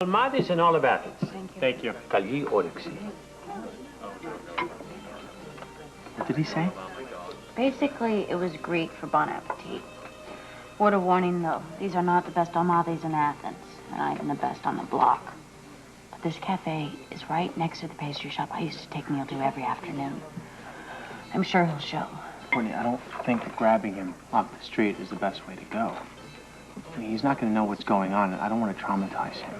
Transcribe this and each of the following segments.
Almadis and all the battles. Thank you. Kali Orixi. What did he say? Basically, it was Greek for bon appetit. Word of warning, though. These are not the best almadis in Athens, and not even the best on the block. But this cafe is right next to the pastry shop I used to take Neil to every afternoon. I'm sure he'll show. Courtney, I don't think that grabbing him off the street is the best way to go. I mean, he's not going to know what's going on, and I don't want to traumatize him.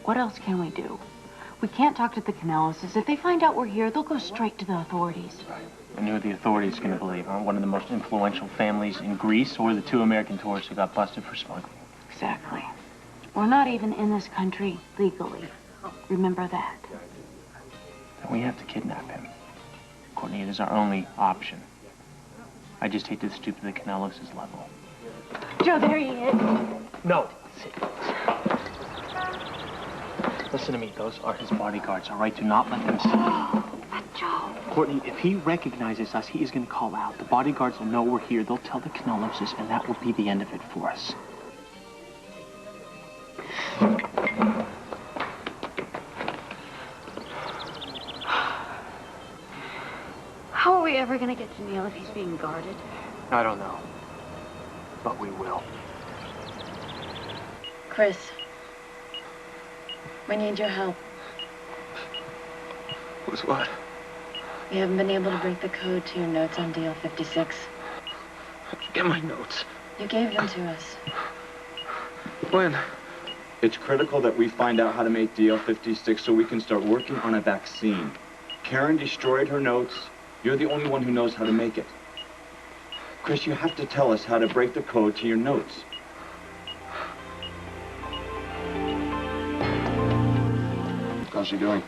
What else can we do? We can't talk to the Canelos. If they find out we're here, they'll go straight to the authorities. Right. And who are the authorities going to believe, huh? One of the most influential families in Greece, or the 2 American tourists who got busted for smuggling? Exactly. We're not even in this country legally. Remember that. And we have to kidnap him. Courtney, it is our only option. I just hate to stoop to the Canelos' level. Joe, there he is. No. Sit. Listen to me. Those are his bodyguards, all right? Do not let them see you. But Joe. Courtney, if he recognizes us, he is going to call out. The bodyguards will know we're here. They'll tell the Canelos, and that will be the end of it for us. How are we ever going to get to Neil if he's being guarded? I don't know. But we will. Chris, we need your help. With what? We haven't been able to break the code to your notes on DL56. How'd you get my notes? You gave them to us. When? It's critical that we find out how to make DL56 so we can start working on a vaccine. Karen destroyed her notes. You're the only one who knows how to make it. Chris, you have to tell us how to break the code to your notes. How's she doing?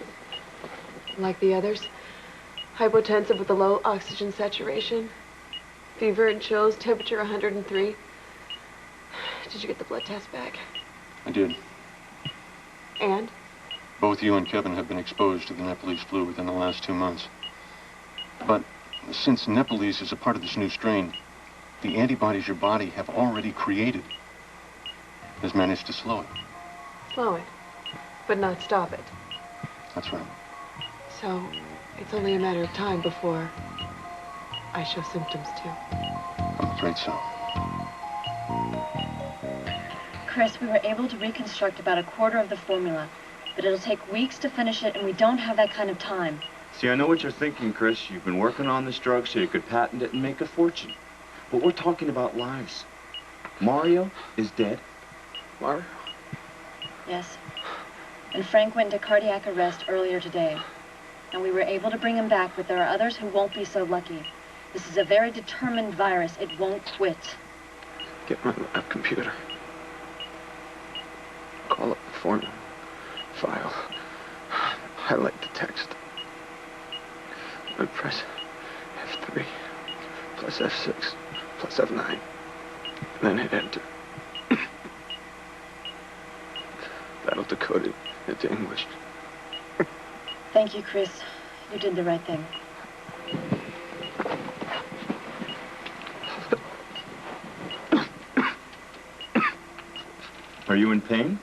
Like the others. Hypotensive with a low oxygen saturation. Fever and chills, temperature 103. Did you get the blood test back? I did. And? Both you and Kevin have been exposed to the Nepalese flu within the last 2 months. But since Nepalese is a part of this new strain, the antibodies your body have already created has managed to slow it. Slow it, but not stop it. That's right. So, it's only a matter of time before I show symptoms too. I'm afraid so. Chris, we were able to reconstruct about a quarter of the formula, but it'll take weeks to finish it, and we don't have that kind of time. See, I know what you're thinking, Chris. You've been working on this drug so you could patent it and make a fortune. But we're talking about lives. Mario is dead. Mario? Yes. And Frank went into cardiac arrest earlier today. And we were able to bring him back, but there are others who won't be so lucky. This is a very determined virus. It won't quit. Get my lab computer. Call up the formula. File. Highlight the text. And press F3 plus F6 plus F9. And then hit enter. That'll decode it into English. Thank you, Chris. You did the right thing. Are you in pain?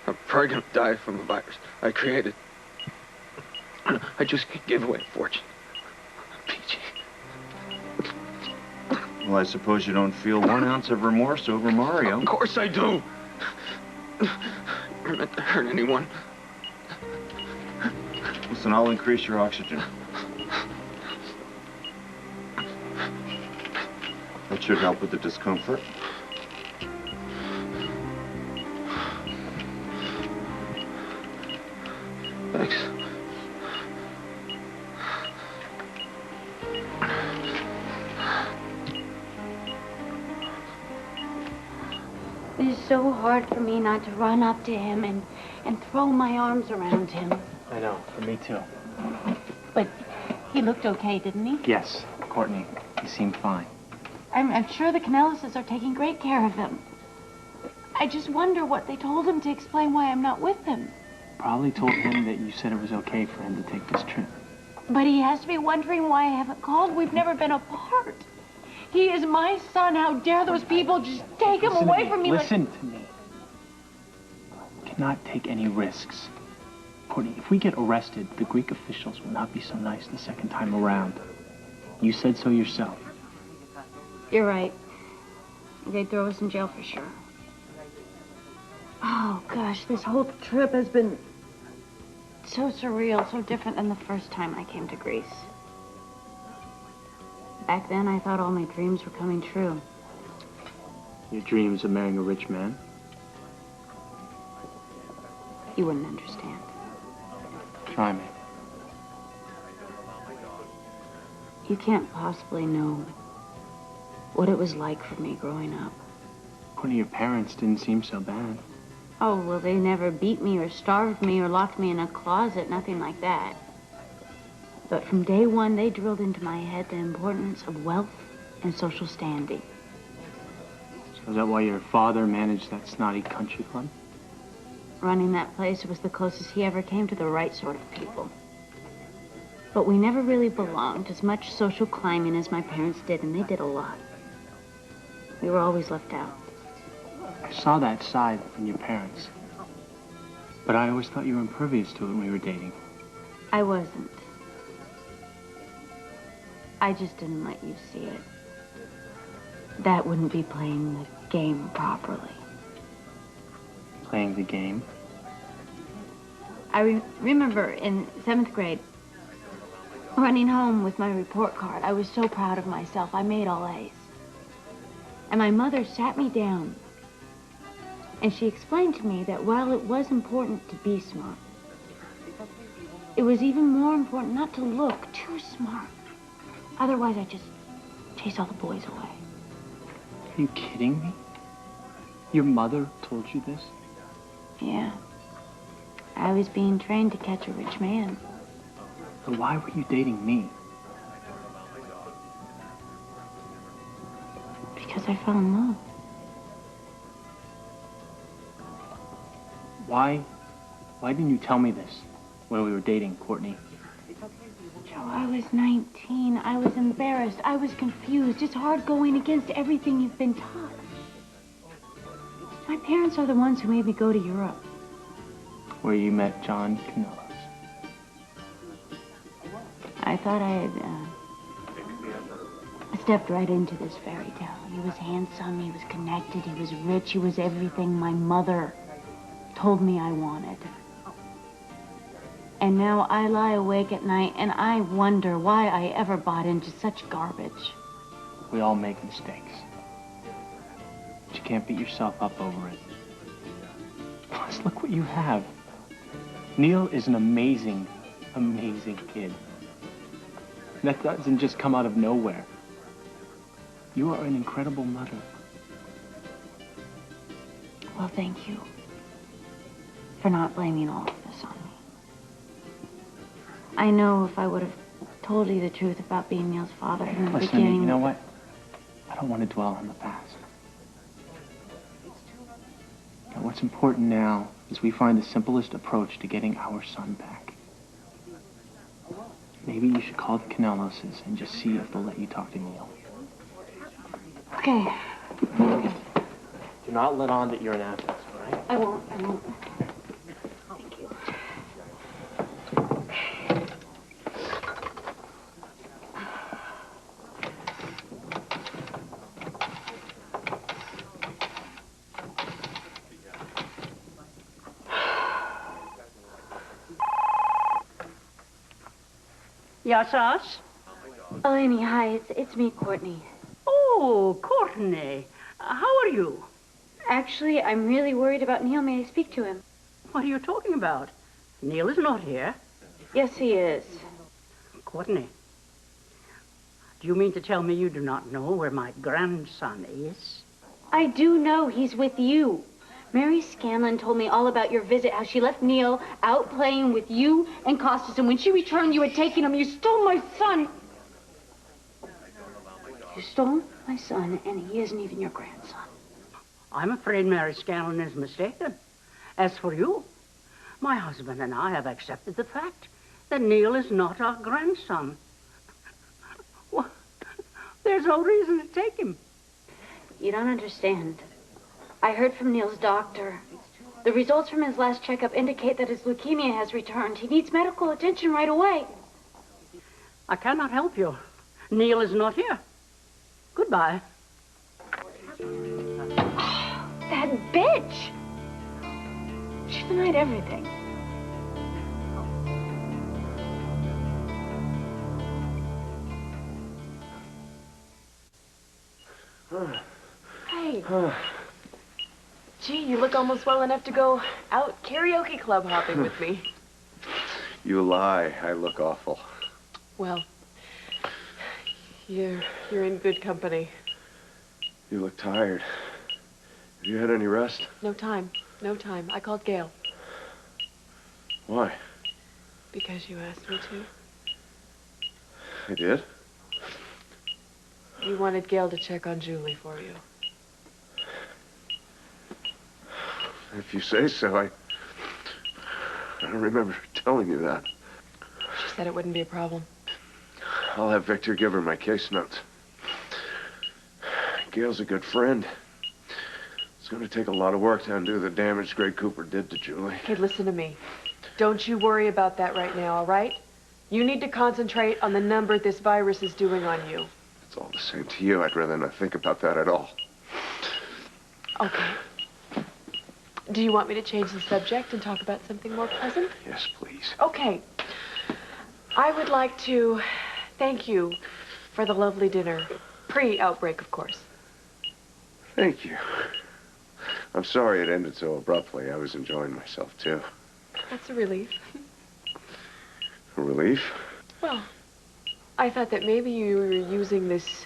I'm probably gonna die from a virus I created. I just gave away a fortune. PG. Well, I suppose you don't feel 1 ounce of remorse over Mario. Of course I do. I meant to hurt anyone. Listen, I'll increase your oxygen. That should help with the discomfort. Thanks. It is so hard for me not to run up to him and throw my arms around him. I know. For me, too. But he looked okay, didn't he? Yes, Courtney. He seemed fine. I'm sure the Canelos are taking great care of him. I just wonder what they told him to explain why I'm not with them. Probably told him that you said it was okay for him to take this trip. But he has to be wondering why I haven't called. We've never been apart. He is my son. How dare those people just take him away from me? Listen to me. We cannot take any risks. Courtney, if we get arrested, the Greek officials will not be so nice the second time around. You said so yourself. You're right. They'd throw us in jail for sure. Oh, gosh, this whole trip has been so surreal, so different than the first time I came to Greece. Back then, I thought all my dreams were coming true. Your dreams of marrying a rich man? You wouldn't understand. Try me. You can't possibly know what it was like for me growing up. Courtney, your parents didn't seem so bad. Oh, well, they never beat me or starved me or locked me in a closet, nothing like that. But from day one, they drilled into my head the importance of wealth and social standing. So is that why your father managed that snotty country club? Running that place was the closest he ever came to the right sort of people. But we never really belonged as much social climbing as my parents did, and they did a lot. We were always left out. I saw that side in your parents. But I always thought you were impervious to it when we were dating. I wasn't. I just didn't let you see it. That wouldn't be playing the game properly. Playing the game? I remember in 7th grade, running home with my report card. I was so proud of myself. I made all A's. And my mother sat me down, and she explained to me that while it was important to be smart, it was even more important not to look too smart. Otherwise, I'd just chase all the boys away. Are you kidding me? Your mother told you this? Yeah. I was being trained to catch a rich man. But why were you dating me? Because I fell in love. Why didn't you tell me this when we were dating, Courtney? Joe, I was 19. I was embarrassed. I was confused. It's hard going against everything you've been taught. My parents are the ones who made me go to Europe. Where you met John Canelos. I thought I had stepped right into this fairy tale. He was handsome, he was connected, he was rich, he was everything my mother told me I wanted. And now I lie awake at night and I wonder why I ever bought into such garbage. We all make mistakes. But you can't beat yourself up over it. Plus, look what you have. Neil is an amazing, amazing kid. That doesn't just come out of nowhere. You are an incredible mother. Well, thank you for not blaming all of this on me. I know if I would have told you the truth about being Neil's father from the Listen, beginning... you know what? I don't want to dwell on the past. And what's important now is we find the simplest approach to getting our son back. Maybe you should call the Caneloses and just see if they'll let you talk to Neil. Okay. Do not let on that you're in Athens, all right? I won't. Thank you. Yes, us? Oh, Amy, hi. It's me, Courtney. Oh, Courtney. How are you? Actually, I'm really worried about Neil. May I speak to him? What are you talking about? Neil is not here. Yes, he is. Courtney, do you mean to tell me you do not know where my grandson is? I do know he's with you. Mary Scanlon told me all about your visit, how she left Neil out playing with you and Costas, and when she returned, you had taken him. You stole my son. You stole my son, and he isn't even your grandson. I'm afraid Mary Scanlon is mistaken. As for you, my husband and I have accepted the fact that Neil is not our grandson. There's no reason to take him. You don't understand. I heard from Neil's doctor. The results from his last checkup indicate that his leukemia has returned. He needs medical attention right away. I cannot help you. Neil is not here. Goodbye. That bitch! She denied everything. Hey. Gee, you look almost well enough to go out karaoke club hopping with me. You lie. I look awful. Well, you're in good company. You look tired. Have you had any rest? No time. No time. I called Gail. Why? Because you asked me to. I did? You wanted Gail to check on Julie for you. If you say so, I don't remember telling you that. She said it wouldn't be a problem. I'll have Victor give her my case notes. Gail's a good friend. It's going to take a lot of work to undo the damage Greg Cooper did to Julie. Kid, listen to me. Don't you worry about that right now, all right? You need to concentrate on the number this virus is doing on you. It's all the same to you. I'd rather not think about that at all. Okay. Do you want me to change the subject and talk about something more pleasant? Yes, please. Okay. I would like to thank you for the lovely dinner. Pre-outbreak, of course. Thank you. I'm sorry it ended so abruptly. I was enjoying myself, too. That's a relief. A relief? Well, I thought that maybe you were using this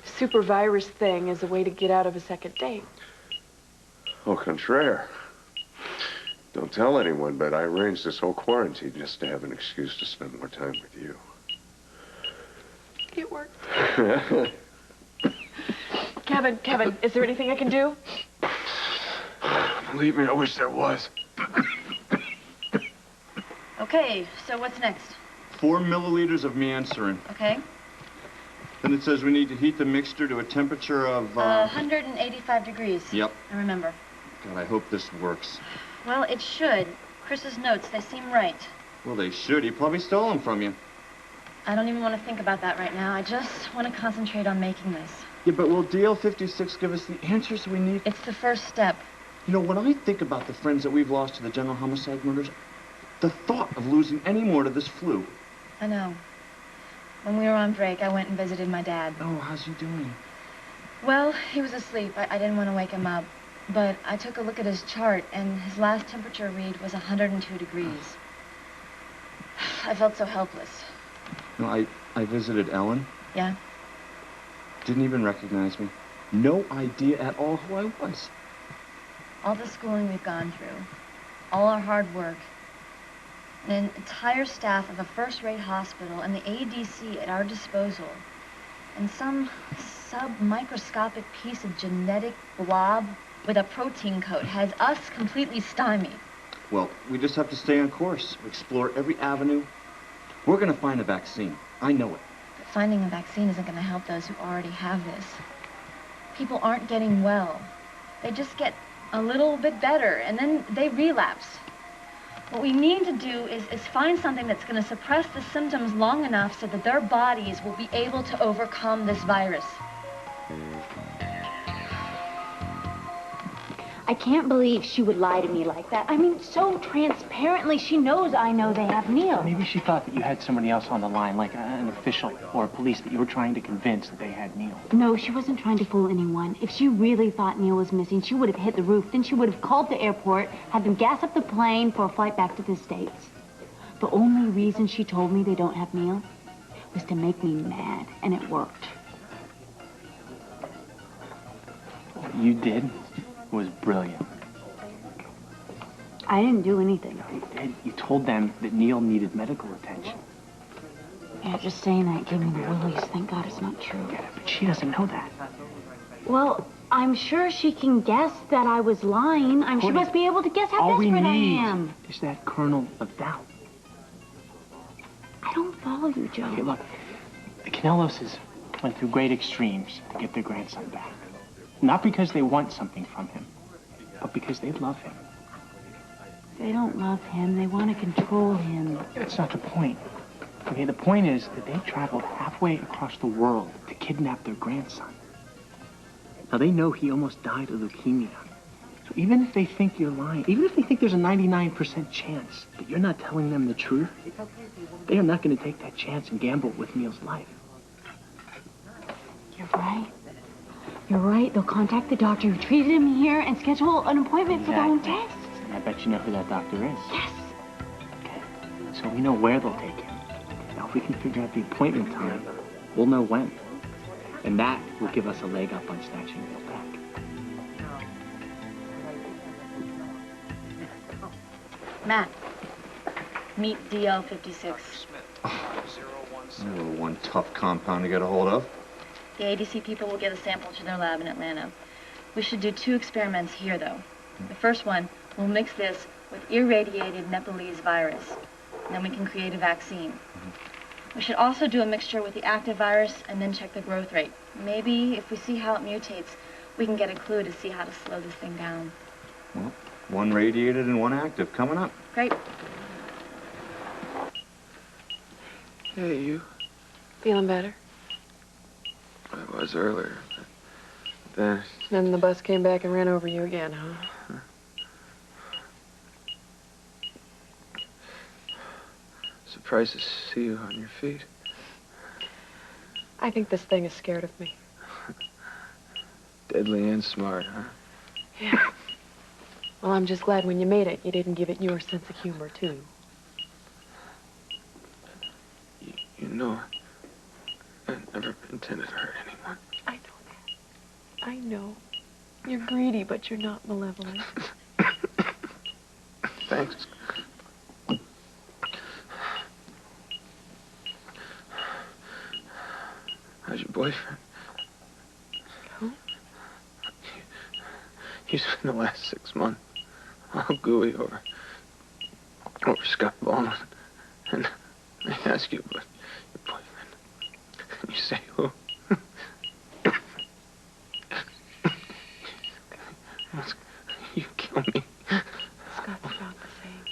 super virus thing as a way to get out of a second date. Au contraire. Don't tell anyone, but I arranged this whole quarantine just to have an excuse to spend more time with you. It worked. Kevin, is there anything I can do? Believe me, I wish there was. Okay, so what's next? 4 milliliters of meancerin. Okay. Then it says we need to heat the mixture to a temperature of... 185 degrees. Yep. I remember. God, I hope this works. Well, it should. Chris's notes, they seem right. Well, they should. He probably stole them from you. I don't even want to think about that right now. I just want to concentrate on making this. Yeah, but will DL56 give us the answers we need? It's the first step. You know, when I think about the friends that we've lost to the general homicide murders, the thought of losing any more to this flu. I know. When we were on break, I went and visited my dad. Oh, how's he doing? Well, he was asleep. I didn't want to wake him up. But I took a look at his chart, and his last temperature read was 102 degrees. I felt so helpless. No, I visited Ellen. Yeah? Didn't even recognize me. No idea at all who I was. All the schooling we've gone through, all our hard work, an entire staff of a first-rate hospital and the ADC at our disposal, and some sub-microscopic piece of genetic blob with a protein coat has us completely stymied. Well, we just have to stay on course, explore every avenue. We're going to find a vaccine. I know it. But finding a vaccine isn't going to help those who already have this. People aren't getting well. They just get a little bit better, and then they relapse. What we need to do is find something that's going to suppress the symptoms long enough so that their bodies will be able to overcome this virus. I can't believe she would lie to me like that. I mean, so transparently. She knows I know they have Neil. Maybe she thought that you had somebody else on the line, like an official or police, that you were trying to convince that they had Neil. No, she wasn't trying to fool anyone. If she really thought Neil was missing, she would have hit the roof. Then she would have called the airport, had them gas up the plane for a flight back to the States. The only reason she told me they don't have Neil was to make me mad, and it worked. What you did was brilliant. I didn't do anything. You did. You told them that Neil needed medical attention. Yeah, just saying that gave me the willies. Thank God it's not true. Yeah, but she doesn't know that. Well, I'm sure she can guess that I was lying. She Courtney, must be able to guess how all we desperate I need am. is that kernel of doubt. I don't follow you, Joe. Okay, look, the Canelos is went through great extremes to get their grandson back. Not because they want something from him, but because they love him. They don't love him. They want to control him. That's not the point. Okay, the point is that they traveled halfway across the world to kidnap their grandson. Now, they know he almost died of leukemia. So even if they think you're lying, even if they think there's a 99% chance that you're not telling them the truth, they are not going to take that chance and gamble with Neil's life. You're right. You're right. They'll contact the doctor who treated him here and schedule an appointment for their own tests. I bet you know who that doctor is. Yes. Okay, so we know where they'll take him. Now, if we can figure out the appointment time, we'll know when. And that will give us a leg up on snatching Neil back. Matt, meet DL56. You're one tough compound to get a hold of. The ADC people will get a sample to their lab in Atlanta. We should do 2 experiments here, though. The first one, we'll mix this with irradiated Nepalese virus. And then we can create a vaccine. We should also do a mixture with the active virus and then check the growth rate. Maybe if we see how it mutates, we can get a clue to see how to slow this thing down. Well, 1 radiated and 1 active coming up. Great. Hey, you. Feeling better? I was earlier, but Then the bus came back and ran over you again, huh? surprised to see you on your feet. I think this thing is scared of me. Deadly and smart, huh? Yeah. Well, I'm just glad when you made it, you didn't give it your sense of humor, too. You know, I never intended to hurt anyone. I know that. I know. You're greedy, but you're not malevolent. Thanks. How's your boyfriend? Who? He's been the last 6 months all gooey over Scott Ballman. And I ask you about your boyfriend. And you say who? You kill me. Scott's about the same.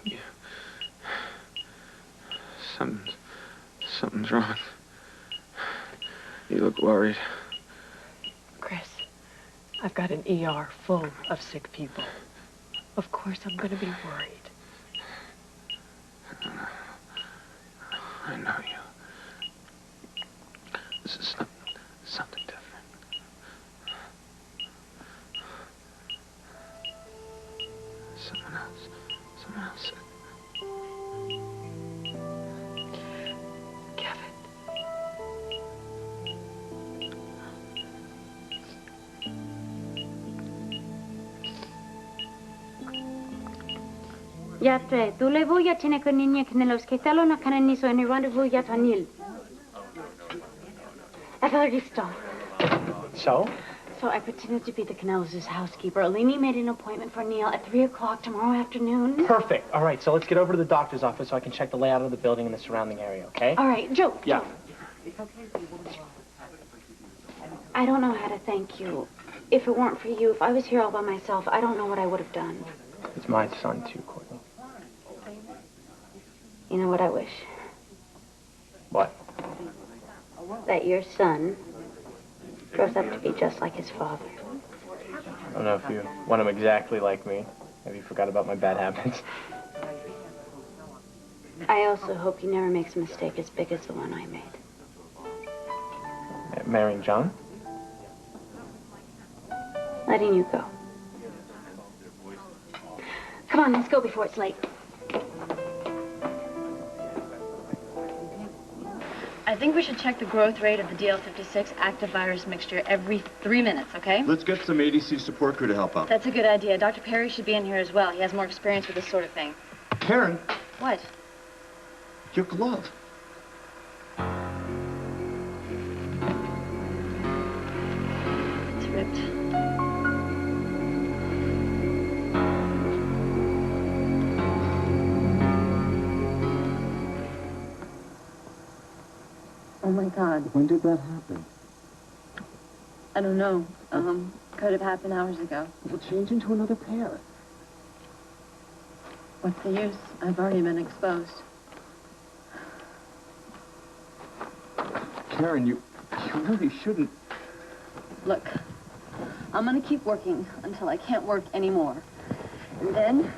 Yeah. Something's wrong. You look worried. Chris, I've got an ER full of sick people. Of course I'm going to be worried. I know you. This is something different. Someone else said. Kevin. Γιατρέ, δουλεύω για την οικογένεια Canelos και θέλω να κανονίσω ένα ραντεβού για τον Νίλ. Ευχαριστώ. So? So I pretended to be the Canelos' housekeeper. Alini made an appointment for Neil at 3 o'clock tomorrow afternoon. Perfect. All right, so let's get over to the doctor's office so I can check the layout of the building and the surrounding area, okay? All right, Joe. Yeah. Joe. I don't know how to thank you. If it weren't for you, if I was here all by myself, I don't know what I would have done. It's my son, too, Courtney. You know what I wish? What? That your son grows up to be just like his father. I don't know if you want him exactly like me. Maybe you forgot about my bad habits. I also hope he never makes a mistake as big as the one I made. Marrying John? Letting you go. Come on, let's go before it's late. I think we should check the growth rate of the DL56 active virus mixture every 3 minutes, okay? Let's get some ADC support crew to help out. That's a good idea. Dr. Perry should be in here as well. He has more experience with this sort of thing. Karen, What? your glove. It's ripped. Oh, my God. When did that happen? I don't know. Could have happened hours ago. We'll change into another pair. What's the use? I've already been exposed. Karen, you really shouldn't. Look, I'm gonna keep working until I can't work anymore. And then,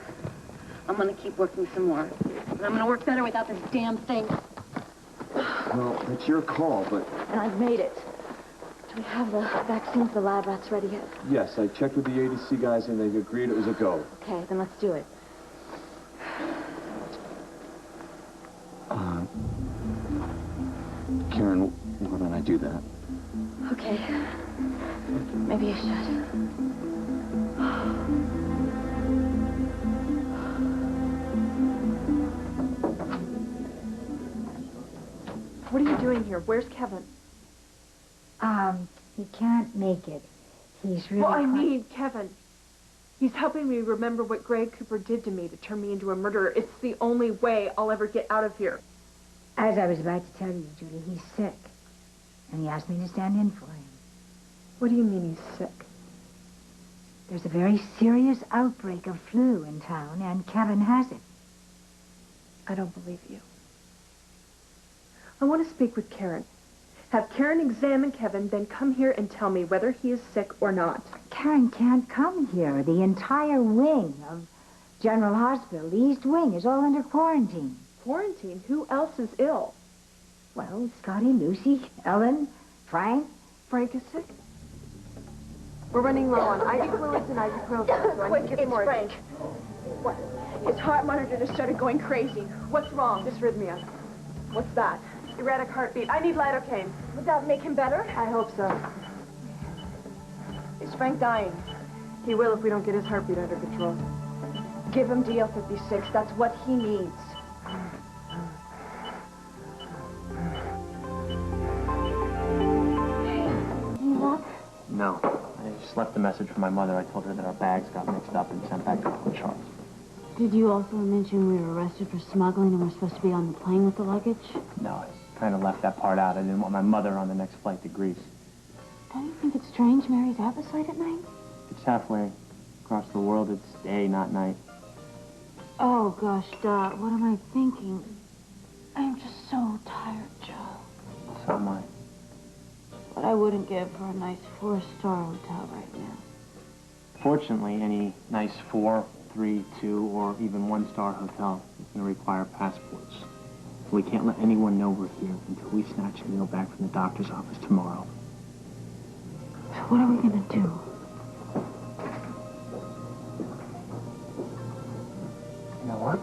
I'm gonna keep working some more. And I'm gonna work better without this damn thing. Well, it's your call, but... And I've made it. Do we have the vaccine for the lab rats ready yet? Yes, I checked with the ADC guys and they've agreed it was a go. Okay, then let's do it. Karen, why don't I do that? Okay. Maybe I should. What are you doing here? Where's Kevin? He can't make it. He's really... Well, I need Kevin. He's helping me remember what Greg Cooper did to me to turn me into a murderer. It's the only way I'll ever get out of here. As I was about to tell you, Julie, he's sick. And he asked me to stand in for him. What do you mean he's sick? There's a very serious outbreak of flu in town, and Kevin has it. I don't believe you. I want to speak with Karen. Have Karen examine Kevin, then come here and tell me whether he is sick or not. Karen can't come here. The entire wing of General Hospital, the East Wing, is all under quarantine. Quarantine? Who else is ill? Well, Scotty, Lucy, Ellen, Frank. Frank is sick? We're running low on IV fluids and ibuprofen, so I need to get more. Frank. What? His heart monitor just started going crazy. What's wrong? Dysrhythmia. What's that? Erratic heartbeat. I need lidocaine. Would that make him better? I hope so. Is Frank dying? He will if we don't get his heartbeat under control. Give him DL56. That's what he needs. Any luck? No. I just left a message for my mother. I told her that our bags got mixed up and sent back to Uncle Charles. Did you also mention we were arrested for smuggling and we're supposed to be on the plane with the luggage? No, I kind of left that part out. I didn't want my mother on the next flight to Greece. Don't you think it's strange Mary's out this late at night? It's halfway across the world. It's day, not night. Oh, gosh, Dot, what am I thinking? I'm just so tired, Joe. So am I. What I wouldn't give for a nice 4-star hotel right now. Fortunately, any nice 4, 3, 2, or even 1-star hotel is going to require passports. We can't let anyone know we're here until we snatch Neil back from the doctor's office tomorrow. So what are we going to do? You know what?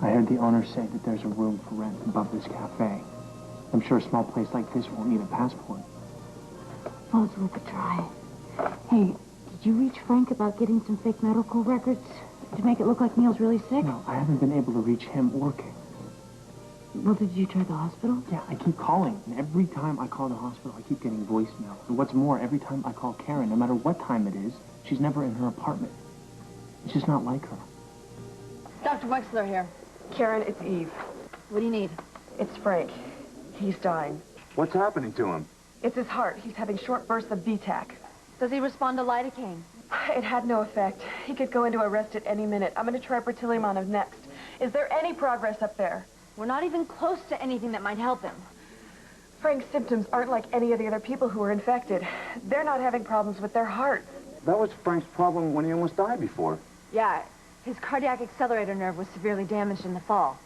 I heard the owner say that there's a room for rent above this cafe. I'm sure a small place like this won't need a passport. Well, it's worth a try. Hey, did you reach Frank about getting some fake medical records to make it look like Neil's really sick? No, I haven't been able to reach him or Karen. Well, did you try the hospital? Yeah, I keep calling, and every time I call the hospital, I keep getting voicemail. And what's more, every time I call Karen, no matter what time it is, she's never in her apartment. It's just not like her. Dr. Wexler here. Karen, it's Eve. What do you need? It's Frank. He's dying. What's happening to him? It's his heart. He's having short bursts of VTAC. Does he respond to lidocaine? It had no effect. He could go into arrest at any minute. I'm going to try bertillomon next. Is there any progress up there? We're not even close to anything that might help him. Frank's symptoms aren't like any of the other people who were infected. They're not having problems with their hearts. That was Frank's problem when he almost died before. Yeah, his cardiac accelerator nerve was severely damaged in the fall.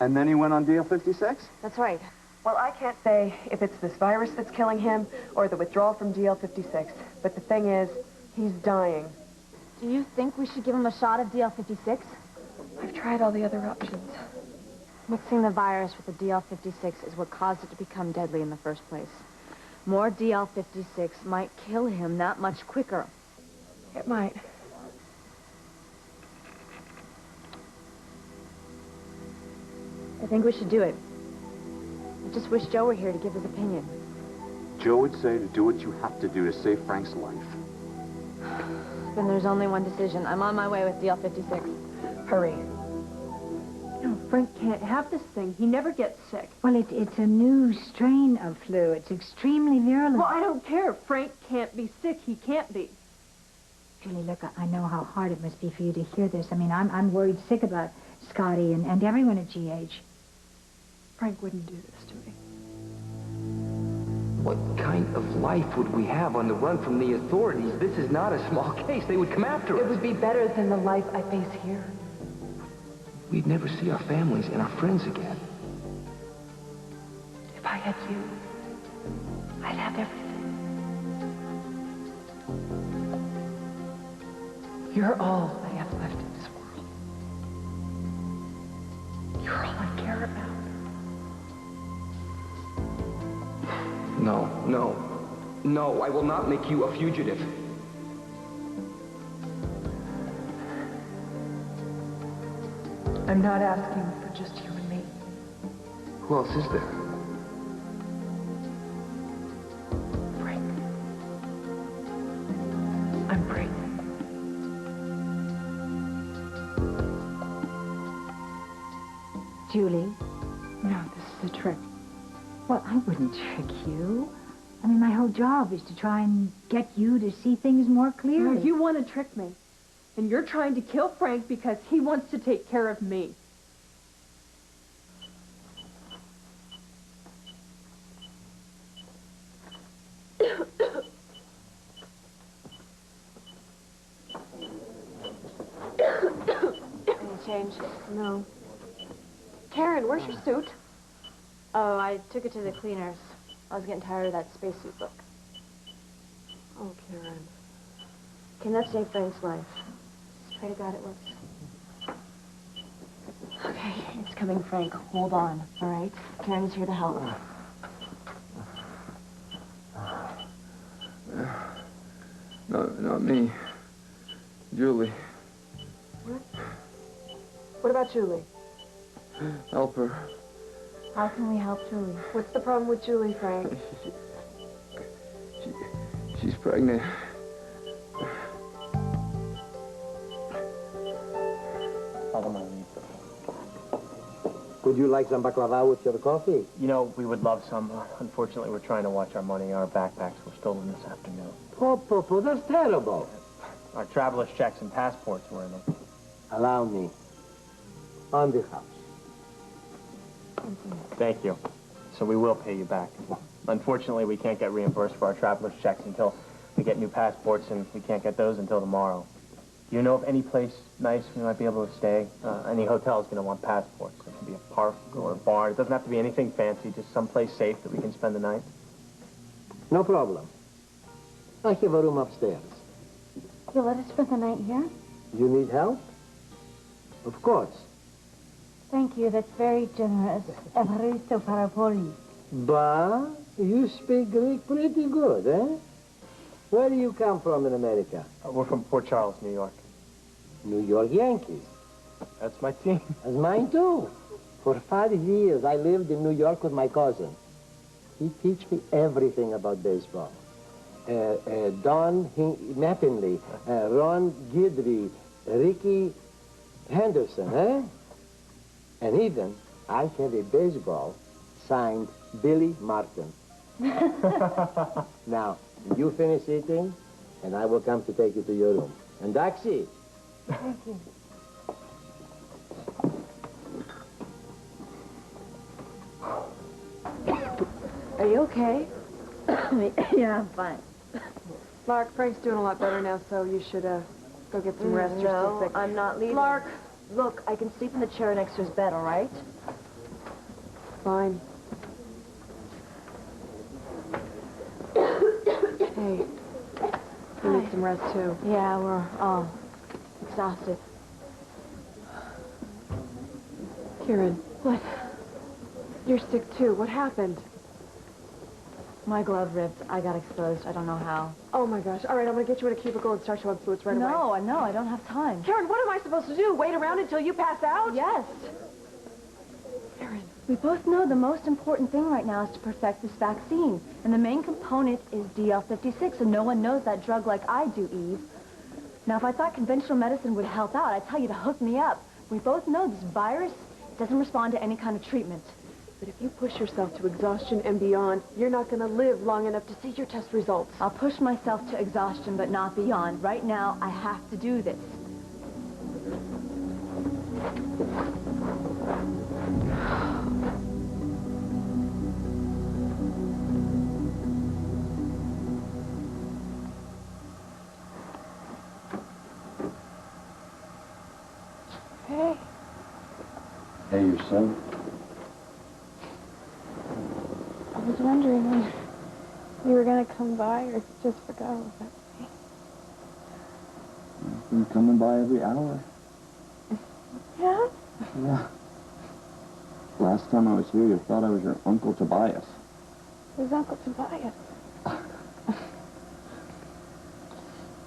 And then he went on DL56? That's right. Well, I can't say if it's this virus that's killing him or the withdrawal from DL56. But the thing is, he's dying. Do you think we should give him a shot of DL56? I've tried all the other options. Mixing the virus with the DL56 is what caused it to become deadly in the first place. More DL56 might kill him that much quicker. It might. I think we should do it. I just wish Joe were here to give his opinion. Joe would say to do what you have to do to save Frank's life. Then there's only one decision. I'm on my way with DL56. Hurry. Oh, Frank can't have this thing. He never gets sick. Well, it's a new strain of flu. It's extremely virulent. Well, I don't care. Frank can't be sick. He can't be. Julie, look, I know how hard it must be for you to hear this. I mean, I'm worried sick about Scotty and everyone at GH. Frank wouldn't do this to me. What kind of life would we have on the run from the authorities? This is not a small case. They would come after us. It would be better than the life I face here. We'd never see our families and our friends again. If I had you, I'd have everything. You're all I have left in this world. You're all I care about. No, no, no, I will not make you a fugitive. I'm not asking for just you and me. Who else is there? Frank. I'm pregnant. Julie? No, this is a trick. Well, I wouldn't trick you. I mean, my whole job is to try and get you to see things more clearly. No, you want to trick me. And you're trying to kill Frank because he wants to take care of me. Any change? No. Karen, where's your suit? Oh, I took it to the cleaners. I was getting tired of that spacesuit look. Oh, Karen. Can that save Frank's life? Just pray to God it works. Okay, it's coming, Frank. Hold on, all right? Karen's here to help. No, not me. Julie. What? What about Julie? Help her. How can we help Julie? What's the problem with Julie, Frank? She's pregnant. Would you like some baklava with your coffee? You know, we would love some. Unfortunately, we're trying to watch our money. Our backpacks were stolen this afternoon. Po, that's terrible. Our traveler's checks and passports were in them. Allow me. On the house. Thank you. So we will pay you back. Unfortunately, we can't get reimbursed for our traveler's checks until we get new passports, and we can't get those until tomorrow. Do you know of any place nice we might be able to stay? Any hotel's going to want passports. It could be a park or a bar. It doesn't have to be anything fancy, just someplace safe that we can spend the night. No problem. I have a room upstairs. You'll let us spend the night here? You need help? Of course. Thank you, that's very generous. Evaristo Parapoli. But you speak Greek pretty good, eh? Where do you come from in America? We're from Port Charles, New York. New York Yankees. That's my team. That's mine, too. For 5 years, I lived in New York with my cousin. He teach me everything about baseball. Don Mattingly, Ron Guidry, Ricky Henderson, eh? And even, I have a baseball signed Billy Martin. Now, you finish eating, and I will come to take you to your room. And Daxi. Thank you. Are you okay? Yeah, I'm fine. Lark, Frank's doing a lot better now, so you should go get some rest. You're still sick. I'm not leaving. Lark! Look, I can sleep in the chair next to his bed, all right? Fine. Hey, you need some rest, too. Yeah, we're all exhausted. Kieran. What? You're sick, too. What happened? My glove ripped. I got exposed. I don't know how. Oh, my gosh. All right, I'm going to get you in a cubicle and start you on fluids right away. No, I don't have time. Karen, what am I supposed to do? Wait around until you pass out? Yes. Karen. We both know the most important thing right now is to perfect this vaccine. And the main component is DL56, and no one knows that drug like I do, Eve. Now, if I thought conventional medicine would help out, I'd tell you to hook me up. We both know this virus It doesn't respond to any kind of treatment. But if you push yourself to exhaustion and beyond, you're not going to live long enough to see your test results. I'll push myself to exhaustion, but not beyond. Right now, I have to do this. Hey. Hey, your son? I was wondering when you were going to come by or just forgot about me. He's been coming by every hour. Yeah? Yeah. Last time I was here, you thought I was your Uncle Tobias. Who's Uncle Tobias?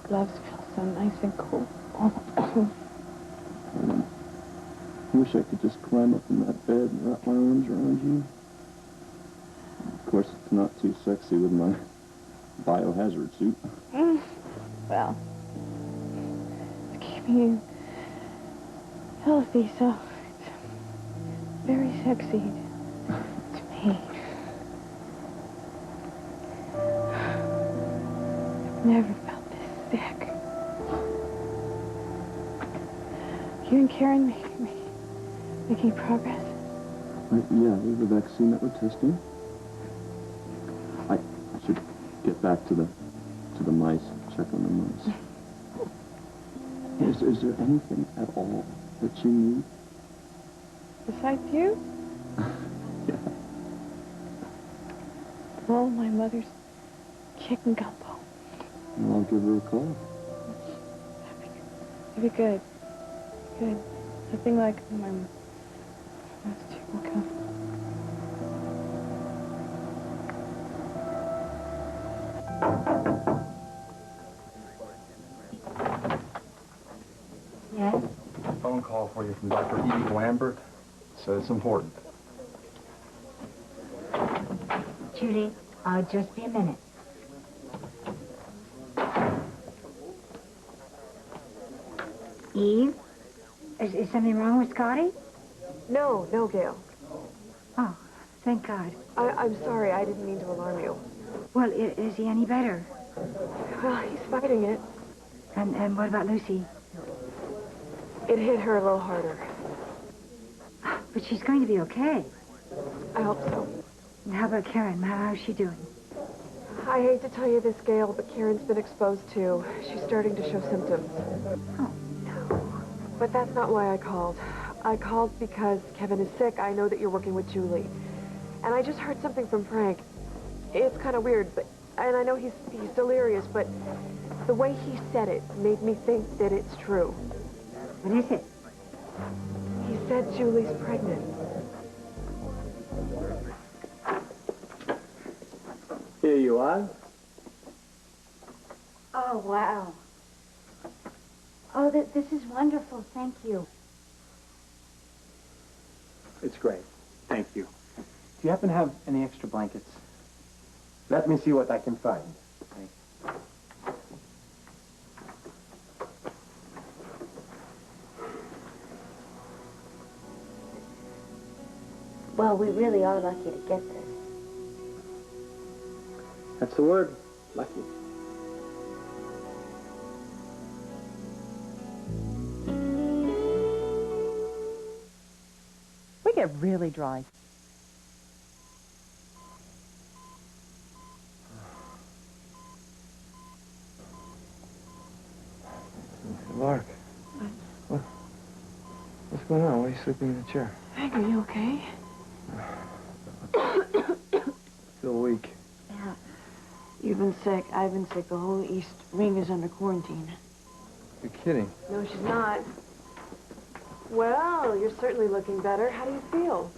Gloves feel so nice and cool. I wish I could just climb up in that bed and wrap my arms around you. Of course, it's not too sexy with my biohazard suit. Well, it's keeping you healthy, so it's very sexy to me. I've never felt this sick. You and Karen making progress? Yeah, we have a vaccine that we're testing. I should get back to the mice, check on the mice. Is there anything at all that you need? Besides you? Yeah. Well, my mother's chicken gumbo. Well, I'll give her a call. That'd be good. Good. Nothing like my mom's chicken gumbo. Yes? A phone call for you from Dr. Edie Lambert. So it's important. Judy, I'll just be a minute. Eve? Is something wrong with Scotty? No, Gail. Oh, thank God. I'm sorry. I didn't mean to alarm you. Well, is he any better? Well, he's fighting it. And what about Lucy? It hit her a little harder. But she's going to be okay. I hope so. And how about Karen? How's she doing? I hate to tell you this, Gail, but Karen's been exposed too. She's starting to show symptoms. Oh, no. But that's not why I called. I called because Kevin is sick. I know that you're working with Julie. And I just heard something from Frank. It's kind of weird, and I know he's delirious, but the way he said it made me think that it's true. What is it? He said Julie's pregnant. Here you are. Oh, wow. Oh, this is wonderful. Thank you. It's great. Thank you. Do you happen to have any extra blankets? Let me see what I can find. Thanks. Well, we really are lucky to get this. That's the word. Lucky. We get really dry. Lark. What's going on? Why are you sleeping in the chair? Hank, are you okay? Feel weak. Yeah. You've been sick. I've been sick. The whole East Ring is under quarantine. You're kidding. No, she's not. Well, you're certainly looking better. How do you feel?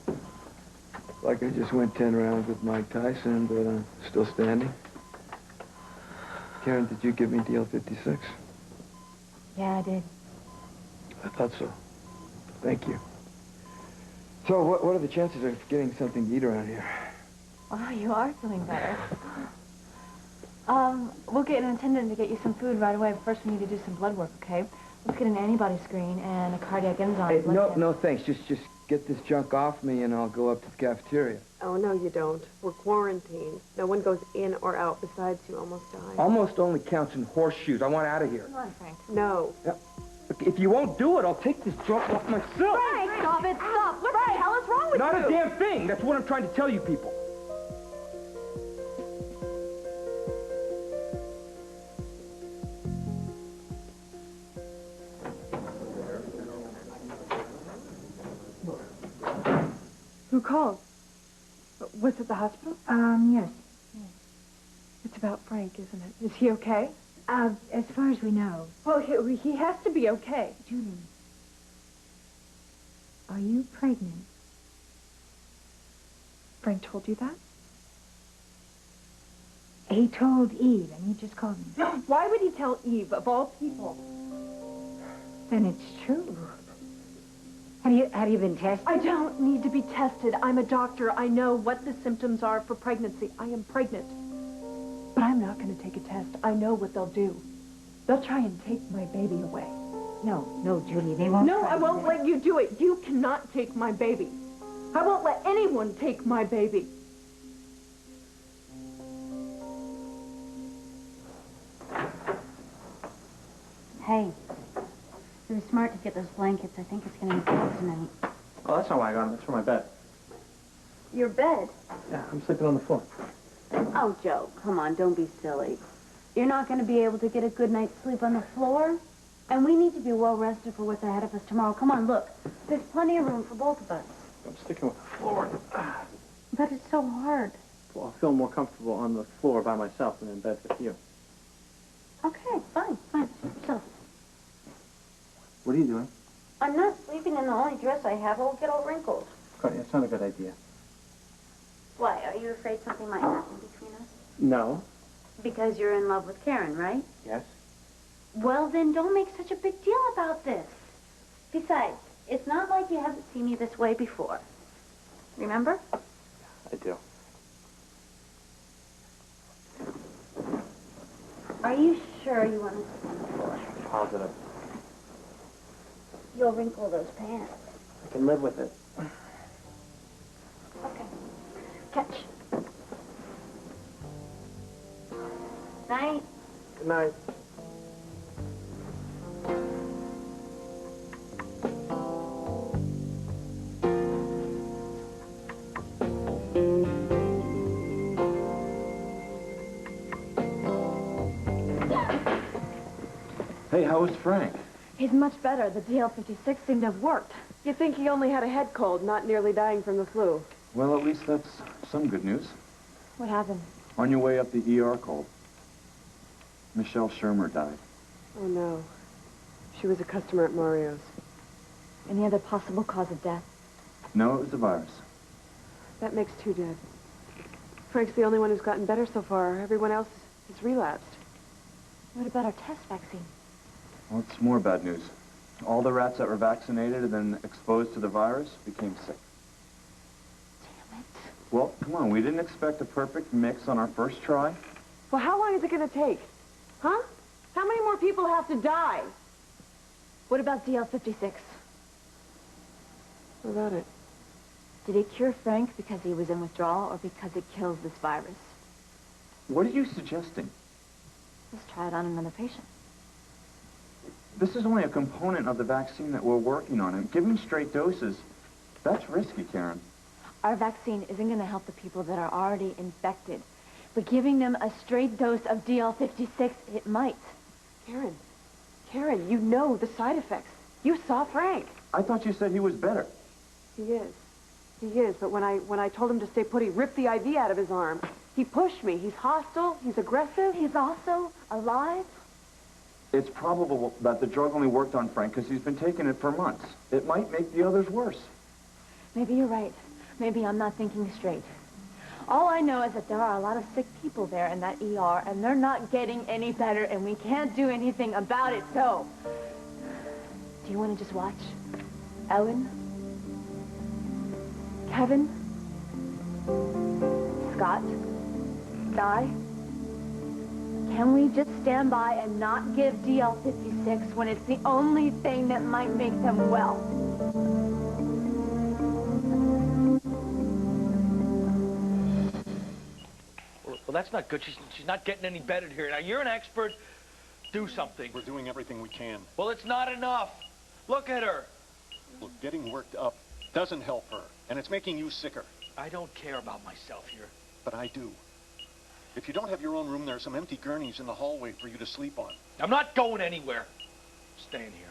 Like I just went 10 rounds with Mike Tyson, but I'm still standing. Karen, did you give me DL56? Yeah, I did. I thought so. Thank you. So, what are the chances of getting something to eat around here? Wow, you are feeling better. We'll get an attendant to get you some food right away. But first, we need to do some blood work, okay? Let's get an antibody screen and a cardiac enzyme. Hey, no, thanks. Just get this junk off me and I'll go up to the cafeteria. Oh, no, you don't. We're quarantined. No one goes in or out. Besides, you almost died. Almost only counts in horseshoes. I want out of here. Come on, Frank. No. Look, if you won't do it, I'll take this junk off myself. Frank, stop it, stop. What the hell is wrong with Not you? a damn thing. That's what I'm trying to tell you people. Who called? Was it the hospital? Yes. It's about Frank, isn't it? Is he okay? As far as we know. Well, he has to be okay. Julie, are you pregnant? Frank told you that? He told Eve, and he just called me. Why would he tell Eve, of all people? Then it's true. Have you been tested? I don't need to be tested. I'm a doctor. I know what the symptoms are for pregnancy. I am pregnant. But I'm not going to take a test. I know what they'll do. They'll try and take my baby away. No, Julie, they won't. No, I won't let you do it. You cannot take my baby. I won't let anyone take my baby. Hey, it was smart to get those blankets. I think it's going to be cold tonight. Oh, that's not why I got them. It's for my bed. Your bed? Yeah, I'm sleeping on the floor. Oh, Joe, come on, don't be silly. You're not going to be able to get a good night's sleep on the floor? And we need to be well rested for what's ahead of us tomorrow. Come on, look. There's plenty of room for both of us. I'm sticking with the floor. But it's so hard. Well, I'll feel more comfortable on the floor by myself than in bed with you. Okay, fine. Suit yourself. What are you doing? I'm not sleeping in the only dress I have. I'll get all wrinkled. Courtney, that's not a good idea. Why? Are you afraid something might happen between us? No. Because you're in love with Karen, right? Yes. Well, then don't make such a big deal about this. Besides, it's not like you haven't seen me this way before. Remember? I do. Are you sure you want to sit on the floor? Positive. You'll wrinkle those pants. I can live with it. Okay. Catch. Night. Good night. Hey, how was Frank? He's much better. The DL56 seemed to have worked. You think he only had a head cold, not nearly dying from the flu? Well, at least that's some good news. What happened? On your way up, the ER called. Michelle Shermer died. Oh, no. She was a customer at Mario's. Any other possible cause of death? No, it was a virus. That makes two dead. Frank's the only one who's gotten better so far. Everyone else has relapsed. What about our test vaccine? Well, it's more bad news. All the rats that were vaccinated and then exposed to the virus became sick. Damn it. Well, come on, we didn't expect a perfect mix on our first try. Well, how long is it going to take? Huh? How many more people have to die? What about DL56? What about it? Did it cure Frank because he was in withdrawal or because it kills this virus? What are you suggesting? Let's try it on another patient. This is only a component of the vaccine that we're working on, and giving straight doses, that's risky, Karen. Our vaccine isn't going to help the people that are already infected. But giving them a straight dose of DL56, it might. Karen, you know the side effects. You saw Frank. I thought you said he was better. He is, but when I told him to stay put, he ripped the IV out of his arm. He pushed me. He's hostile. He's aggressive. He's also alive. It's probable that the drug only worked on Frank because he's been taking it for months. It might make the others worse. Maybe you're right. Maybe I'm not thinking straight. All I know is that there are a lot of sick people there in that ER, and they're not getting any better, and we can't do anything about it, so... Do you want to just watch? Ellen? Kevin? Scott? Di? Can we just stand by and not give DL56 when it's the only thing that might make them well? Well, that's not good. She's not getting any better here. Now, you're an expert. Do something. We're doing everything we can. Well, it's not enough. Look at her. Look, getting worked up doesn't help her, and it's making you sicker. I don't care about myself here. But I do. If you don't have your own room, there are some empty gurneys in the hallway for you to sleep on. I'm not going anywhere. I'm staying here.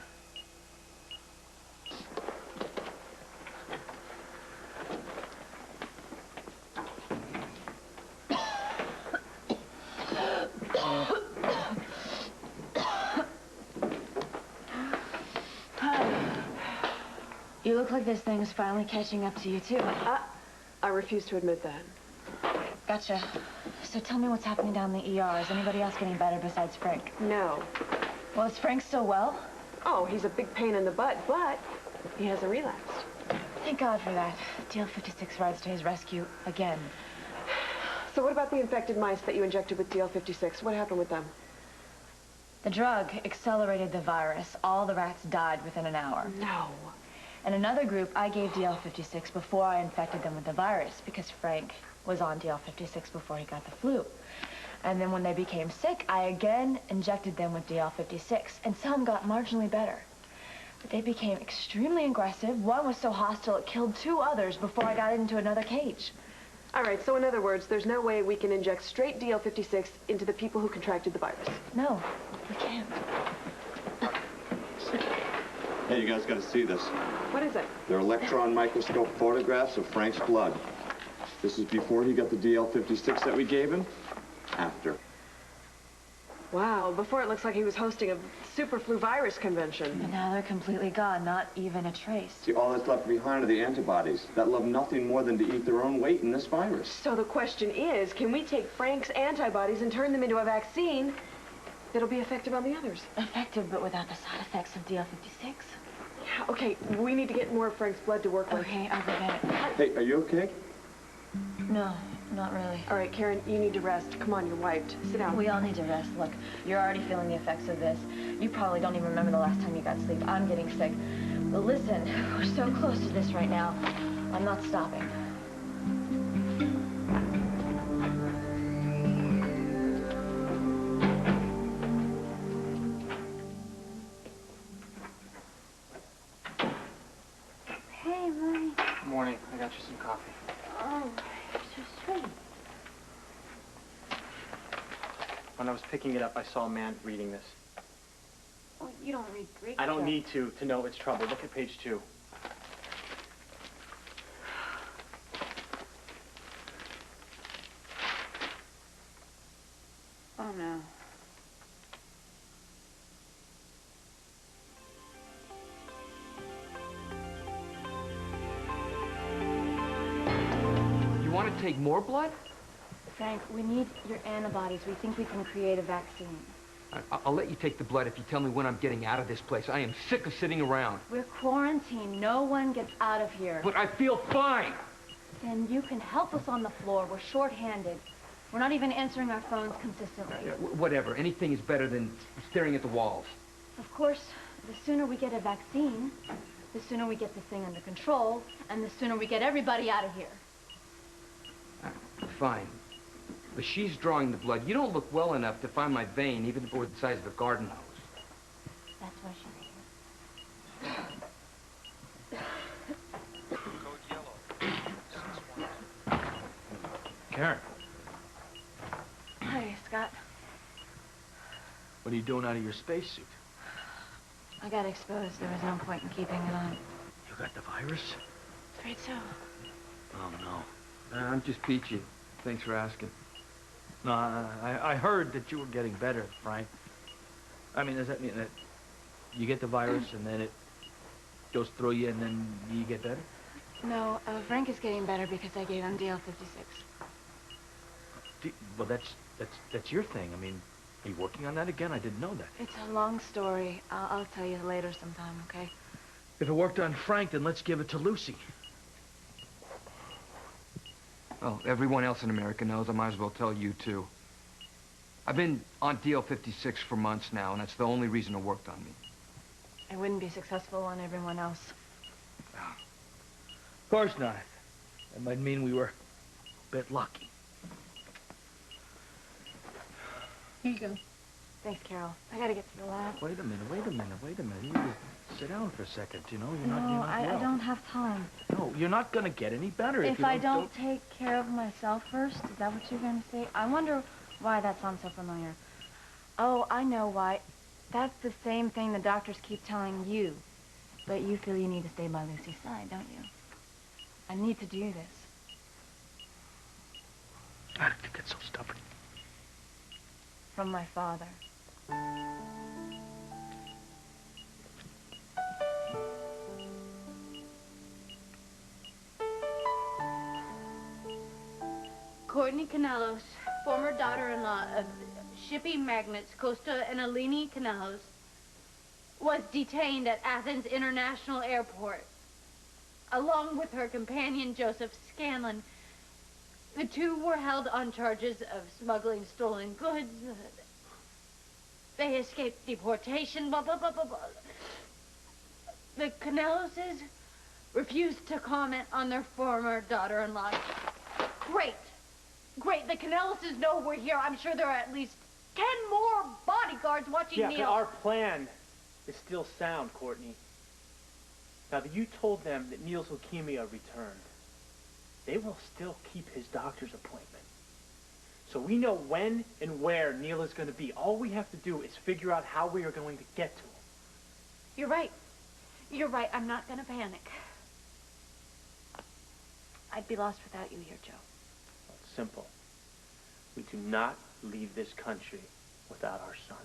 You look like this thing is finally catching up to you, too. I refuse to admit that. Gotcha. So tell me what's happening down in the ER. Is anybody else getting better besides Frank? No. Well, is Frank still well? Oh, he's a big pain in the butt, but he hasn't relapsed. Thank God for that. DL56 rides to his rescue again. So what about the infected mice that you injected with DL56? What happened with them? The drug accelerated the virus. All the rats died within an hour. No. And another group, I gave DL56 before I infected them with the virus because Frank was on DL56 before he got the flu. And then when they became sick, I again injected them with DL56, and some got marginally better. But they became extremely aggressive. One was so hostile it killed 2 others before I got into another cage. All right, so in other words, there's no way we can inject straight DL56 into the people who contracted the virus. No, we can't. Hey, you guys got to see this. What is it? They're electron microscope photographs of Frank's blood. This is before he got the DL56 that we gave him. After. Wow, before it looks like he was hosting a super flu virus convention. And now they're completely gone, not even a trace. See, all that's left behind are the antibodies that love nothing more than to eat their own weight in this virus. So the question is, can we take Frank's antibodies and turn them into a vaccine that'll be effective on the others? Effective, but without the side effects of DL56. Yeah, okay, we need to get more of Frank's blood to work with. Okay, I'll go get it. Hey, are you okay? No, not really. All right, Karen, you need to rest. Come on, you're wiped. Sit down. We all need to rest. Look, you're already feeling the effects of this. You probably don't even remember the last time you got sleep. I'm getting sick. But listen, we're so close to this right now. I'm not stopping. Hey, Mommy. Morning. I got you some coffee. Oh, so sweet. When I was picking it up, I saw a man reading this. Oh, you don't read Greek. I don't sir. need to know it's trouble. Look at page 2. Oh, no. You want to take more blood? Frank, we need your antibodies. We think we can create a vaccine. I'll let you take the blood if you tell me when I'm getting out of this place. I am sick of sitting around. We're quarantined. No one gets out of here. But I feel fine. Then you can help us on the floor. We're short-handed. We're not even answering our phones consistently. Whatever. Anything is better than staring at the walls. Of course, the sooner we get a vaccine, the sooner we get this thing under control, and the sooner we get everybody out of here. Fine. But she's drawing the blood. You don't look well enough to find my vein, even if it were the size of a garden hose. That's why she's here. Karen, Hi, Scott. what are you doing out of your spacesuit? I got exposed. There was no point in keeping it on. You got the virus? Afraid so. Oh, no. I'm just peachy. Thanks for asking. No, I heard that you were getting better, Frank. I mean, does that mean that you get the virus and then it goes through you and then you get better? No, Frank is getting better because I gave him DL56. Well, that's your thing. I mean, are you working on that again? I didn't know that. It's a long story. I'll tell you later sometime, okay? If it worked on Frank, then let's give it to Lucy. Well, everyone else in America knows. I might as well tell you, too. I've been on DL56 for months now, and that's the only reason it worked on me. I wouldn't be successful on everyone else. Of course not. That might mean we were a bit lucky. Here you go. Thanks, Carol. I gotta get to the lab. Wait a minute. You just sit down for a second, you know? You're not No, well. I don't have time. No, you're not gonna get any better If you I don't take care of myself first, is that what you're gonna say? I wonder why that sounds so familiar. Oh, I know why. That's the same thing the doctors keep telling you. But you feel you need to stay by Lucy's side, don't you? I need to do this. How did you get so stubborn? From my father. Courtney Canelos, former daughter-in-law of shipping magnates Costa and Alini Canelos, was detained at Athens International Airport, along with her companion Joseph Scanlon. The two were held on charges of smuggling stolen goods. They escaped deportation, blah, blah, blah, blah, blah. The Caneloses refused to comment on their former daughter-in-law. Great. Great. The Caneloses know we're here. I'm sure there are at least 10 more bodyguards watching Neil. Yeah, but our plan is still sound, Courtney. Now that you told them that Neil's leukemia returned, they will still keep his doctor's appointment. So we know when and where Neil is going to be. All we have to do is figure out how we are going to get to him. You're right. You're right. I'm not going to panic. I'd be lost without you here, Joe. It's simple. We do not leave this country without our son.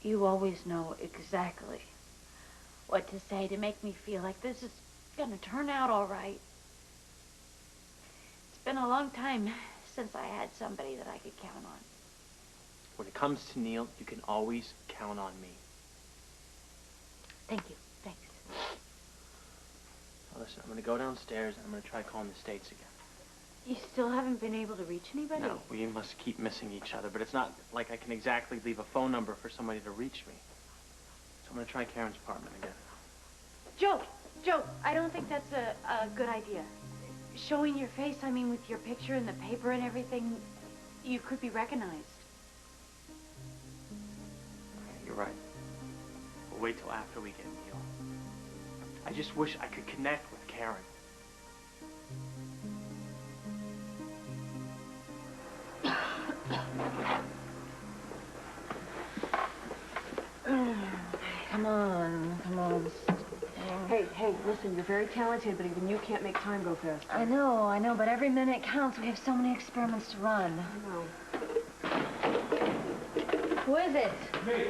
You always know exactly what to say to make me feel like this is going to turn out all right. It's been a long time since I had somebody that I could count on. When it comes to Neil, you can always count on me. Thank you. Thanks. Now listen, I'm going to go downstairs and I'm going to try calling the States again. You still haven't been able to reach anybody? No, we must keep missing each other, but it's not like I can exactly leave a phone number for somebody to reach me. So I'm going to try Karen's apartment again. Joe, I don't think that's a good idea. Showing your face, I mean, with your picture in the paper and everything, you could be recognized. You're right. We'll wait till after we get Neil. I just wish I could connect with Karen. Come on. Hey, listen, you're very talented, but even you can't make time go faster. I know, but every minute counts. We have so many experiments to run. I know. Who is it? Me.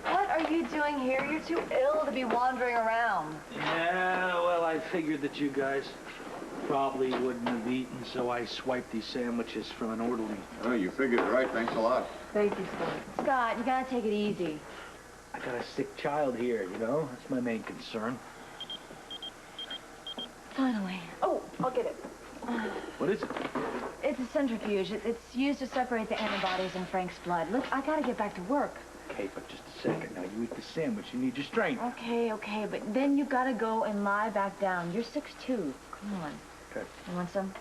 What are you doing here? You're too ill to be wandering around. Yeah, well, I figured that you guys probably wouldn't have eaten, so I swiped these sandwiches from an orderly. Oh, you figured it right. Thanks a lot. Thank you, Scott. Scott, you gotta take it easy. I got a sick child here, you know? That's my main concern. Finally. Oh, I'll get it. What is it? It's a centrifuge. It's used to separate the antibodies in Frank's blood. Look, I gotta get back to work. Okay, but just a second. Now, you eat the sandwich. You need your strength. Okay, but then you gotta go and lie back down. You're 6'2". Come on. Okay. You want some?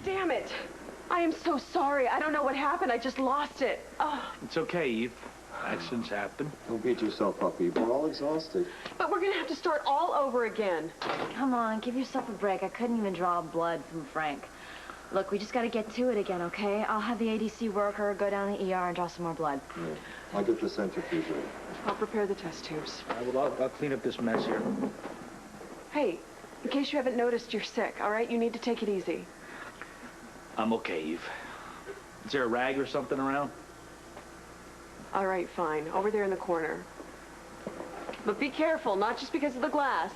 Damn it! I am so sorry. I don't know what happened. I just lost it. Oh. It's okay, Eve. Accidents happen. Don't beat yourself up, Eve. We're all exhausted. But we're gonna have to start all over again. Come on, give yourself a break. I couldn't even draw blood from Frank. Look, we just gotta get to it again, okay? I'll have the ADC worker go down the ER and draw some more blood. Yeah. I'll get the centrifuge ready. I'll prepare the test tubes. All right, well, I'll clean up this mess here. Hey, in case you haven't noticed, you're sick, all right? You need to take it easy. I'm okay, Eve. Is there a rag or something around? All right, fine. Over there in the corner. But be careful, not just because of the glass,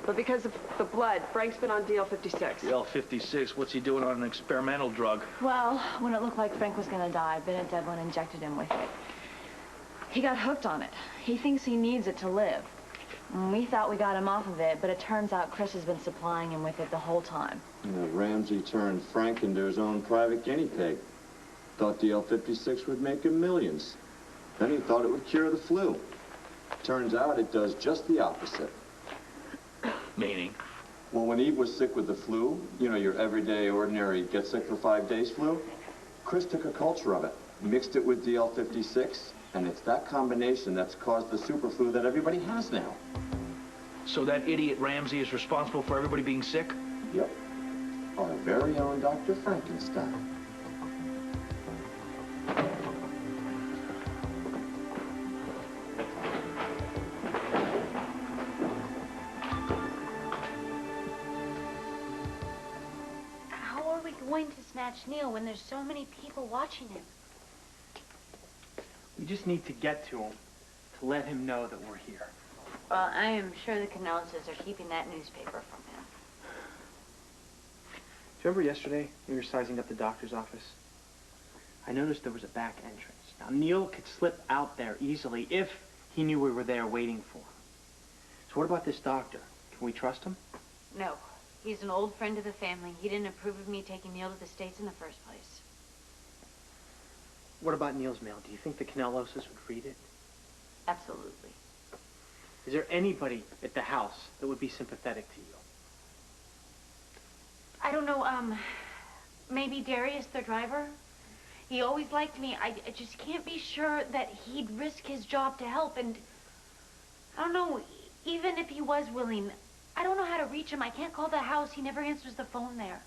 but because of the blood. Frank's been on DL56. DL56? What's he doing on an experimental drug? Well, when it looked like Frank was gonna die, Bennett Devlin injected him with it. He got hooked on it. He thinks he needs it to live. We thought we got him off of it, but it turns out Chris has been supplying him with it the whole time. Yeah, Ramsey turned Frank into his own private guinea pig. Thought DL56 would make him millions. Then he thought it would cure the flu. Turns out it does just the opposite. Meaning? Well, when Eve was sick with the flu, you know, your everyday, ordinary, get sick for 5 days flu, Chris took a culture of it, mixed it with DL56, and it's that combination that's caused the super flu that everybody has now. So that idiot Ramsey is responsible for everybody being sick? Yep. Our very own Dr. Frankenstein. How are we going to snatch Neil when there's so many people watching him? We just need to get to him to let him know that we're here. Well, I am sure the Caneloses are keeping that newspaper from him. Do you remember yesterday we were sizing up the doctor's office? I noticed there was a back entrance. Now, Neil could slip out there easily if he knew we were there waiting for him. So what about this doctor? Can we trust him? No. He's an old friend of the family. He didn't approve of me taking Neil to the States in the first place. What about Neil's mail? Do you think the Caneloses would read it? Absolutely. Is there anybody at the house that would be sympathetic to you? I don't know, maybe Darius, their driver? He always liked me. I just can't be sure that he'd risk his job to help, and I don't know, even if he was willing, I don't know how to reach him. I can't call the house. He never answers the phone there.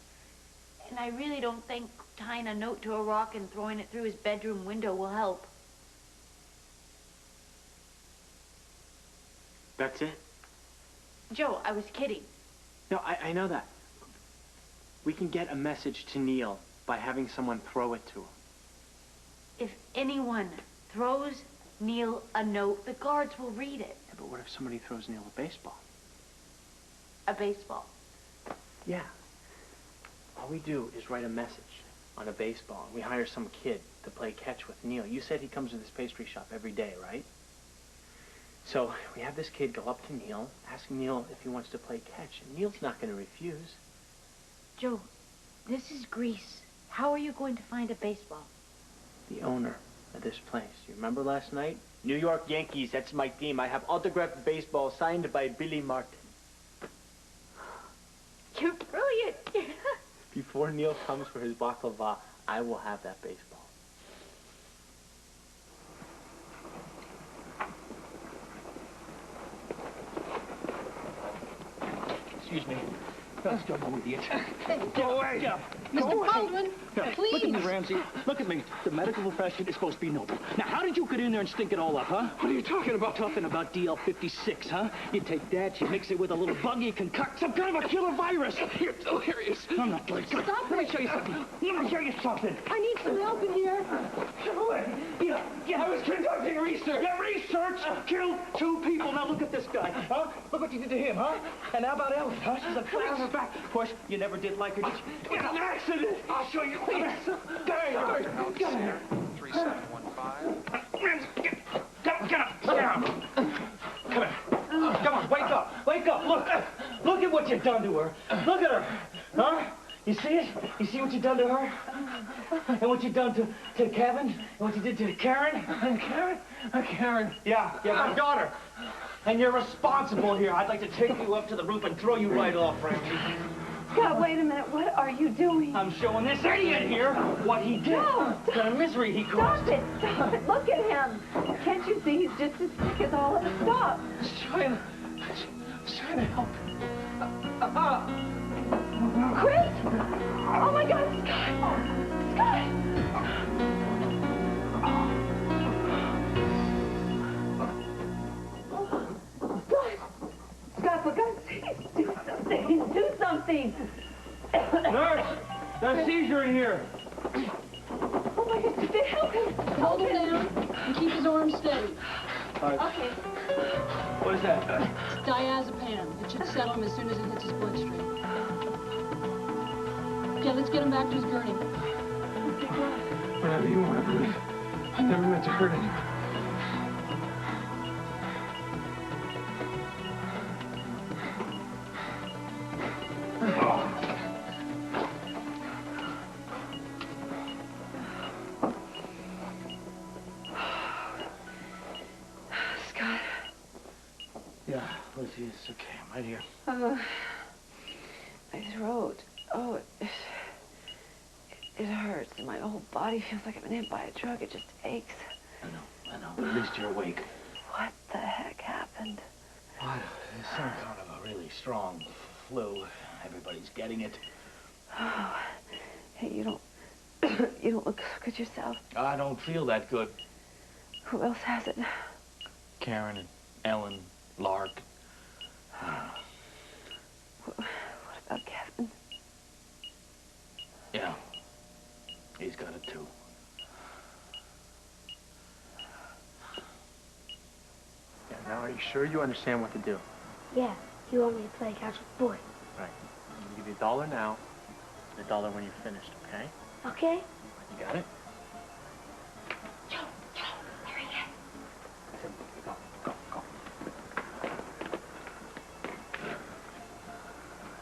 And I really don't think tying a note to a rock and throwing it through his bedroom window will help. That's it? Joe, I was kidding. No, I know that. We can get a message to Neil by having someone throw it to him. If anyone throws Neil a note, the guards will read it. Yeah, but what if somebody throws Neil a baseball? A baseball. Yeah. All we do is write a message on a baseball, and we hire some kid to play catch with Neil. You said he comes to this pastry shop every day, right? So we have this kid go up to Neil, ask Neil if he wants to play catch, and Neil's not going to refuse. Joe, this is Greece. How are you going to find a baseball? The owner of this place. You remember last night? New York Yankees, that's my team. I have autographed baseball signed by Billy Martin. You're brilliant. Before Neil comes for his baklava, I will have that baseball. Excuse me. Let's go, you idiot. Go away. Mr. Baldwin, please. Look at me, Ramsey. Look at me. The medical profession is supposed to be noble. Now, how did you get in there and stink it all up, huh? What are you talking about? Talking about DL56, huh? You take that, you mix it with a little bug, you concoct some kind of a killer virus. You're delirious. I'm not delirious. Stop Let me show you something. Let me show you something. I need some help in here. Yeah, I was conducting research. Yeah, research killed 2 people. Now look at this guy, huh? Look what you did to him, huh? And how about Ellie, huh? She's a flat on her back. Of course, you never did like her, did you? It's an accident. I'll show you. Get here. 3715. Get up. Come here. Come on, wake up. Wake up. Look at what you've done to her. Look at her. Huh? You see it? You see what you've done to her? And what you've done to Kevin? And what you did to Karen? Karen? Yeah, my daughter. And you're responsible here. I'd like to take you up to the roof and throw you right off, Ramsey. God, wait a minute. What are you doing? I'm showing this idiot here what he did. No. The kind of misery he caused. Stop it. Stop it. Look at him. Can't you see he's just as sick as all of us? Stop. I was trying to help him. Chris! Oh, my God. Scott. Scott, for God's sake, do something. Do something. Nurse, there's a seizure in here. Oh, my God. Help him. Hold him down and keep his arms steady. Okay. What is that? It's diazepam. It should settle him as soon as it hits his bloodstream. Okay, let's get him back to his gurney. Whatever you want to believe. I never meant to hurt anyone. Yeah, Lizzie, it's okay. I'm right here. My throat. Oh, it hurts. My whole body feels like I've been hit by a truck. It just aches. I know. But at least you're awake. What the heck happened? What? It's some kind of a really strong flu. Everybody's getting it. Oh, hey, you don't look so good yourself. I don't feel that good. Who else has it? Karen and Ellen, Lark. What about Kevin? Yeah. He's got it too. Yeah, now are you sure you understand what to do? Yeah, you want me to play catch with boy. Right. I'm gonna give you $1 now, and $1 when you're finished, okay? Okay? You got it? Joe, there he is. Go.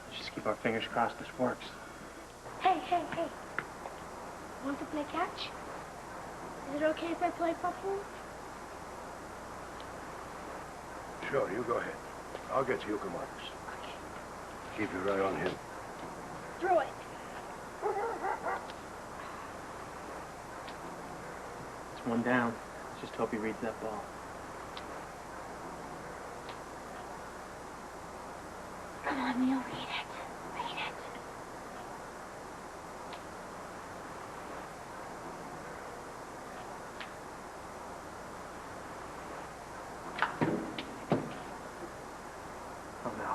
Let's just keep our fingers crossed this works. Hey. Want to play catch? Is it okay if I play football? Sure, you go ahead. I'll get you commanders. Okay. Keep your eye on him. Throw it. It's one down. Let's just hope he reads that ball. Come on, Neil, read it. Read it. Oh, no.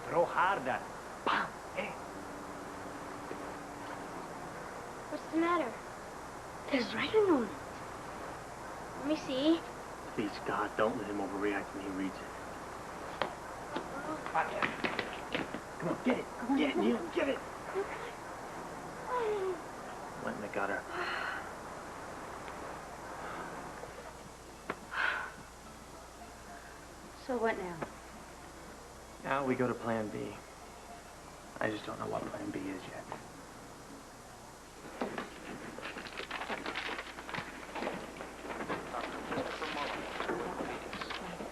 Throw harder. Bam! Hey. What's the matter? There's writing on it. Let me see. Please, God, don't let him overreact when he reads it. Come on, get it. Get it, Neil. Get it. Went in the gutter. So what now? Now we go to plan B. I just don't know what plan B is yet.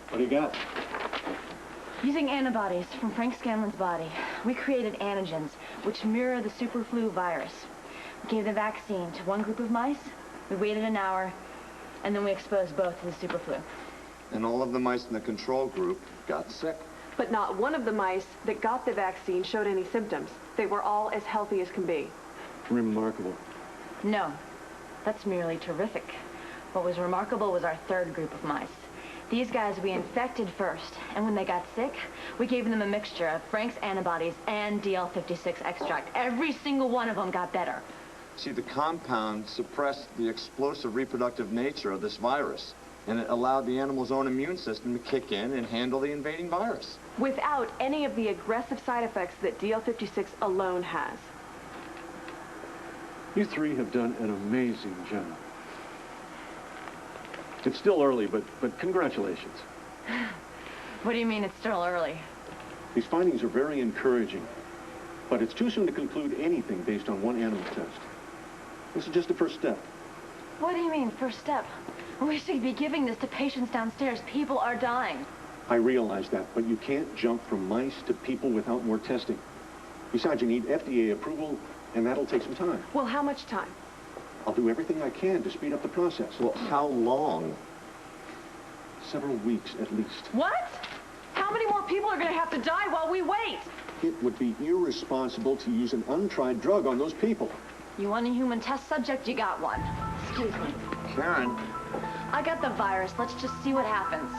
What do you got? Using antibodies from Frank Scanlon's body, we created antigens which mirror the superflu virus. We gave the vaccine to one group of mice, we waited an hour, and then we exposed both to the superflu. And all of the mice in the control group got sick. But not one of the mice that got the vaccine showed any symptoms. They were all as healthy as can be. Remarkable. No, that's merely terrific. What was remarkable was our third group of mice. These guys we infected first, and when they got sick, we gave them a mixture of Frank's antibodies and DL56 extract. Every single one of them got better. See, the compound suppressed the explosive reproductive nature of this virus, and it allowed the animal's own immune system to kick in and handle the invading virus. Without any of the aggressive side effects that DL56 alone has. You three have done an amazing job. It's still early, but congratulations. What do you mean it's still early? These findings are very encouraging, but it's too soon to conclude anything based on one animal test. This is just the first step. What do you mean, first step? We should be giving this to patients downstairs. People are dying. I realize that, but you can't jump from mice to people without more testing. Besides, you need FDA approval, and that'll take some time. Well, how much time? I'll do everything I can to speed up the process. Well, how long? Several weeks, at least. What? How many more people are going to have to die while we wait? It would be irresponsible to use an untried drug on those people. You want a human test subject? You got one. Excuse me. Karen. I got the virus. Let's just see what happens.